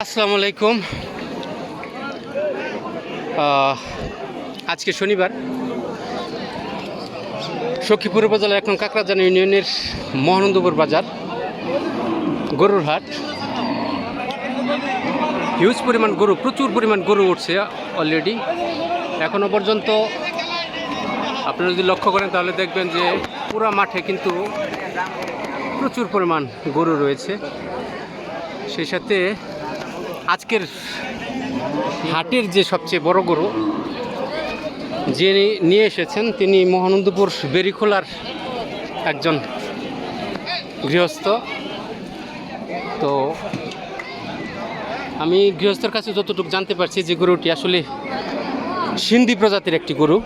আসসালামু আলাইকুম। আজকে শনিবার, সখীপুর উপজেলার এখন কাকরাজান ইউনিয়নের মহানন্দপুর বাজার গরুর হাট। হিউজ পরিমাণ গরু, প্রচুর পরিমাণ গরু উঠছে অলরেডি। এখনও পর্যন্ত আপনারা যদি লক্ষ্য করেন তাহলে দেখবেন যে পুরো মাঠে কিন্তু প্রচুর পরিমাণ গরু রয়েছে। সেই সাথে আজকের হাটের যে সবচেয়ে বড় গরু যিনি নিয়ে এসেছেন তিনি মহানন্দপুর বেরিখোলার একজন গৃহস্থ। তো আমি গৃহস্থর কাছে যতটুকু জানতে পারছি যে গরুটি আসলে সিন্ধি প্রজাতির একটি গরু।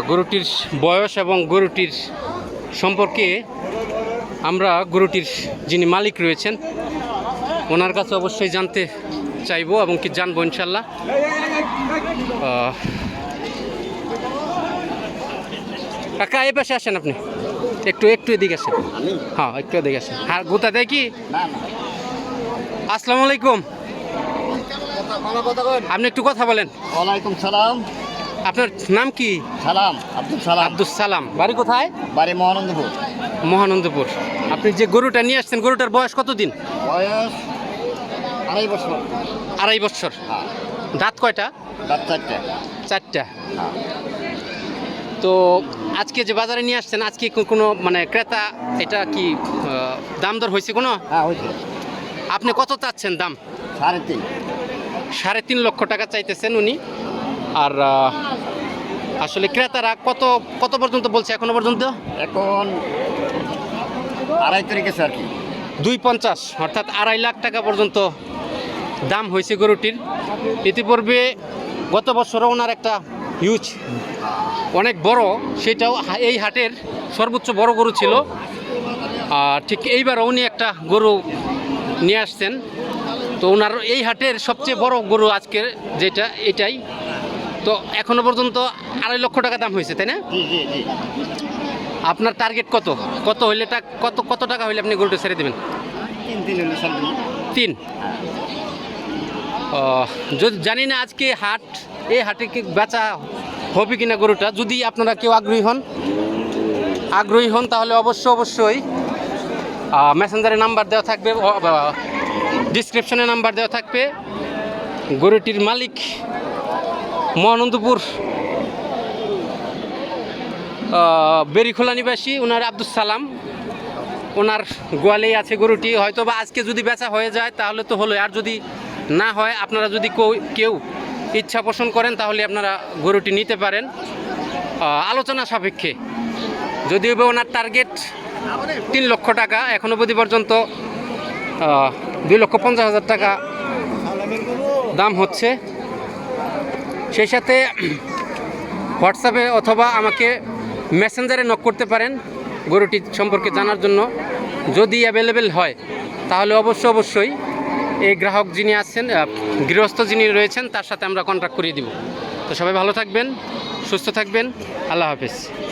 গরুটির বয়স এবং গরুটির সম্পর্কে আমরা গরুটির যিনি মালিক রয়েছেন ওনার কাছে অবশ্যই জানতে চাইবো এবং কি জানবো ইনশাল্লাহ। কাকা এই পাশে আসেন, আপনি একটু এদিকে আসেন। হ্যাঁ, একটু এদিকে আসেন। আর গোতা দেয় কি? আসসালামু আলাইকুম। আপনি একটু কথা বলেন। ওয়ালাইকুম সালাম। আপনার নাম কি? সালাম, আব্দুল সালাম। আব্দুল সালাম। বাড়ি কোথায়? বাড়ি মহানন্দপুর। মহানন্দপুর। আপনি যে গরুটা নিয়ে আসছেন গরুটার বয়স কতদিন? বয়স 2.5 বছর। 2.5 বছর। হ্যাঁ। দাঁত কয়টা? দাঁত 4টা। 4টা। হ্যাঁ। তো আজকে যে বাজারে নিয়ে আসছেন, আজকে কোনো মানে ক্রেতা এটা কি দাম দর হয়েছে কোনো? হ্যাঁ, হয়েছে। আপনি কত চাচ্ছেন দাম? 3.5। 3.5 লক্ষ টাকা চাইতেছেন উনি। আর আসলে ক্রেতারা কত পর্যন্ত বলছে এখনো পর্যন্ত? এখন 2.5 তারিখ আছে আর কি। 2.50 অর্থাৎ 2.5 লাখ টাকা পর্যন্ত দাম হয়েছে গরুটির। ইতিপূর্বে গত বছরও ওনার একটা হিউজ অনেক বড়, সেটাও এই হাটের সর্বোচ্চ বড় গরু ছিল। আর ঠিক এইবারও উনি একটা গরু নিয়ে আসছেন। তো ওনার এই হাটের সবচেয়ে বড় গরু আজকের যেটা এটাই। তো এখনো পর্যন্ত 2.5 লক্ষ টাকা দাম হয়েছে, তাই না? জি জি জি। আপনার টার্গেট কত হইলে কত টাকা হইলে আপনি গরুটা ছেড়ে দেবেন? 3 দিন হলে ছাড় দেব। 3। যদি জানি না আজকে এই হাটে কি বেচা হবে কিনা গরুটা। যদি আপনারা কেউ আগ্রহী হন তাহলে অবশ্যই মেসেঞ্জারে নাম্বার দেওয়া থাকবে, ডিসক্রিপশনে নাম্বার দেওয়া থাকবে। গরুটির মালিক মহানন্দপুর বেরিখোলা নিবাসী, ওনার আব্দুল সালাম। ওনার গোয়ালেই আছে গরুটি। হয়তো বা আজকে যদি বেচা হয়ে যায় তাহলে তো হলো, আর যদি না হয় আপনারা যদি কেউ ইচ্ছা পোষণ করেন তাহলে আপনারা গরুটি নিতে পারেন আলোচনা সাপেক্ষে। যদিও বা ওনার টার্গেট 3 লক্ষ টাকা, এখনও অবধি পর্যন্ত 2,50,000 টাকা দাম হচ্ছে। সেই সাথে হোয়াটসঅ্যাপে অথবা আমাকে মেসেঞ্জারে নক করতে পারেন গরুটি সম্পর্কে জানার জন্য। যদি অ্যাভেলেবেল হয় তাহলে অবশ্যই এই গ্রাহক যিনি আছেন, গৃহস্থ যিনি রয়েছেন তার সাথে আমরা কন্ট্যাক্ট করিয়ে দিব। তো সবাই ভালো থাকবেন, সুস্থ থাকবেন। আল্লাহ হাফেজ।